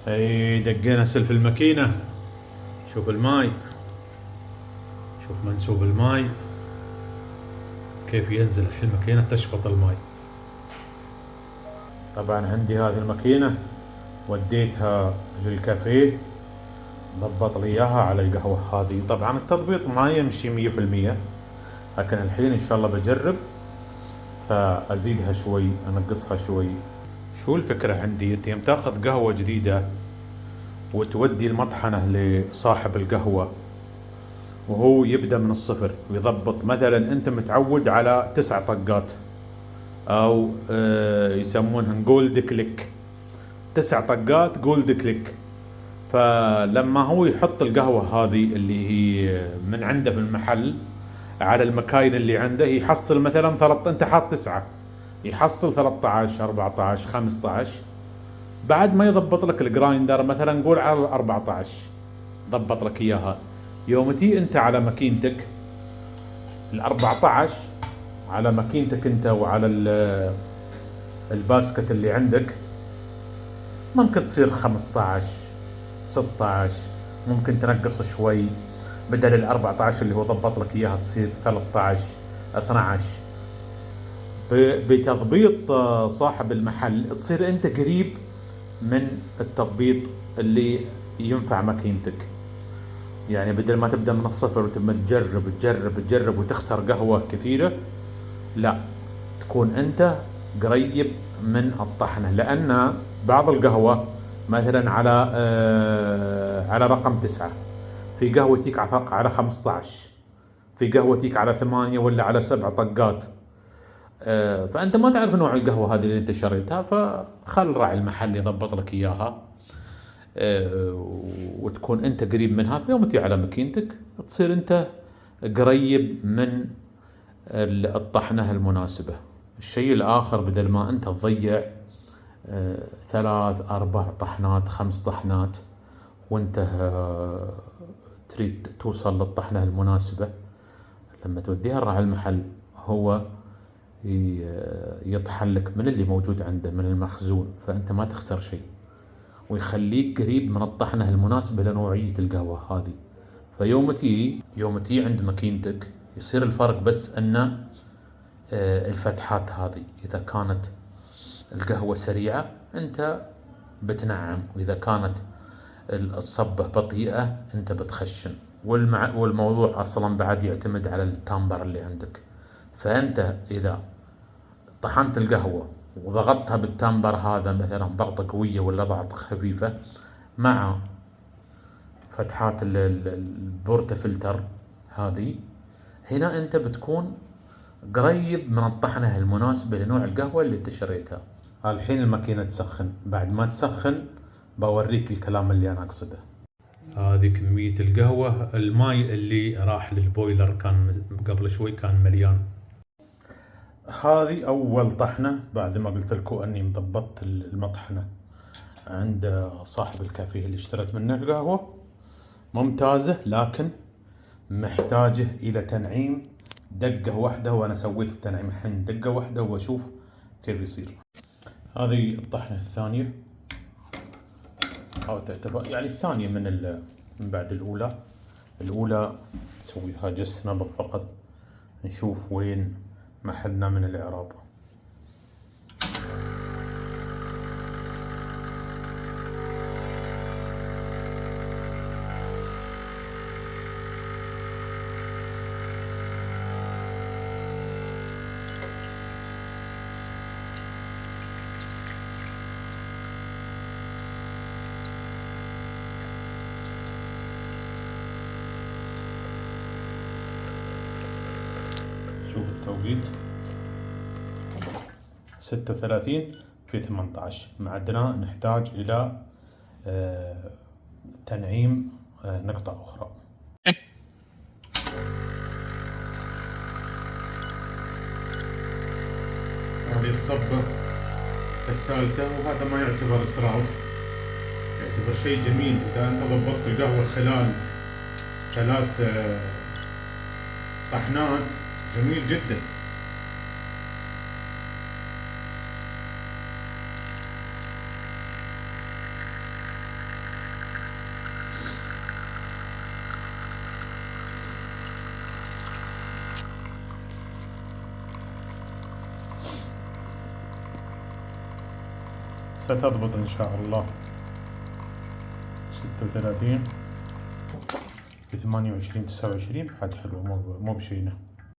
اي دقينا سلف الماكينة. شوف الماي، شوف منسوب الماي كيف ينزل. الحين الماكينة تشفط الماي. طبعا عندي هذه الماكينة وديتها للكافيه، ضبط لي اياها على القهوة هذه. طبعا التضبيط ما يمشي 100%، لكن الحين ان شاء الله بجرب فازيدها شوي انقصها شوي. شو الفكرة عندي؟ انت يوم تاخذ قهوة جديدة وتودي المطحنة لصاحب القهوة وهو يبدأ من الصفر ويضبط، مثلا انت متعود على 9 طقات او يسمونها جولد كليك، 9 طقات جولد كليك. فلما هو يحط القهوة هذه اللي هي من عنده في المحل على المكاين اللي عنده، يحصل مثلا انت حاط 9، يحصل 13 14 15. بعد ما يضبط لك الجرايندر مثلا نقول على 14 ضبط لك اياها، يوم تي انت على ماكينتك ال 14 على ماكينتك انت وعلى الباسكت اللي عندك، ممكن تصير 15 16، ممكن تنقص شوي بدل ال 14 اللي هو ضبط لك اياها تصير 13 12. بتضبيط صاحب المحل تصير انت قريب من التضبيط اللي ينفع ماكينتك. يعني بدل ما تبدا من الصفر وتبدا تجرب وتخسر قهوه كثيره، لا، تكون انت قريب من الطحنه. لان بعض القهوه مثلا على رقم 9، في قهوه تيك على 15، في قهوه تيك على 8 ولا على 7 طقات. فانت ما تعرف نوع القهوه هذه اللي انت شريتها، فخل راعي المحل يضبط لك اياها. وتكون انت قريب منها، في يوم تجي على ماكينتك تصير انت قريب من الطحنة المناسبة. الشيء الآخر، بدل ما أنت تضيع 3 4 طحنات 5 طحنات وأنت تريد توصل للطحنة المناسبة، لما توديها لراعي المحل هو يطحن لك من اللي موجود عنده من المخزون، فأنت ما تخسر شيء، ويخليك قريب من الطحنة المناسبة لنوعية القهوة هذه. يوم تي عند ماكينتك يصير الفرق بس أن الفتحات هذه إذا كانت القهوة سريعة أنت بتنعم، وإذا كانت الصبة بطيئة أنت بتخشن. والموضوع أصلا بعد يعتمد على التامبر اللي عندك. فأنت إذا طحنت القهوة وضغطتها بالتامبر هذا مثلا ضغطة قوية ولا ضغطة خفيفة مع فتحات البورتا فلتر هذه، هنا أنت بتكون قريب من الطحنة المناسبة لنوع القهوة اللي انت شريتها. الحين الماكينة تسخن، بعد ما تسخن بوريك الكلام اللي انا اقصده. هذه كمية القهوة. الماي اللي راح للبويلر كان قبل شوي كان مليان. هذه اول طحنة بعد ما قلت لكم اني مضبط المطحنة عند صاحب الكافيه اللي اشتريت منه القهوة. ممتازة، لكن محتاجة الى تنعيم دقة واحدة، وانا سويت التنعيم الحين دقة واحدة واشوف كيف يصير. هذه الطحنة الثانية، او تعتبر يعني الثانية من بعد الاولى. الاولى نسويها جس نبض فقط نشوف وين محلنا من الاعراب. شوف التوقيت 36 في 18. معدنا نحتاج الى تنعيم نقطة اخرى. هذه الصبة الثالثة، وهذا ما يعتبر اسراف، يعتبر شيء جميل اذا انت ضبطت القهوة خلال 3 طحنات، جميل جدا. ستضبط إن شاء الله. 36 ب 28 29 حد حلوة، مو بشينة.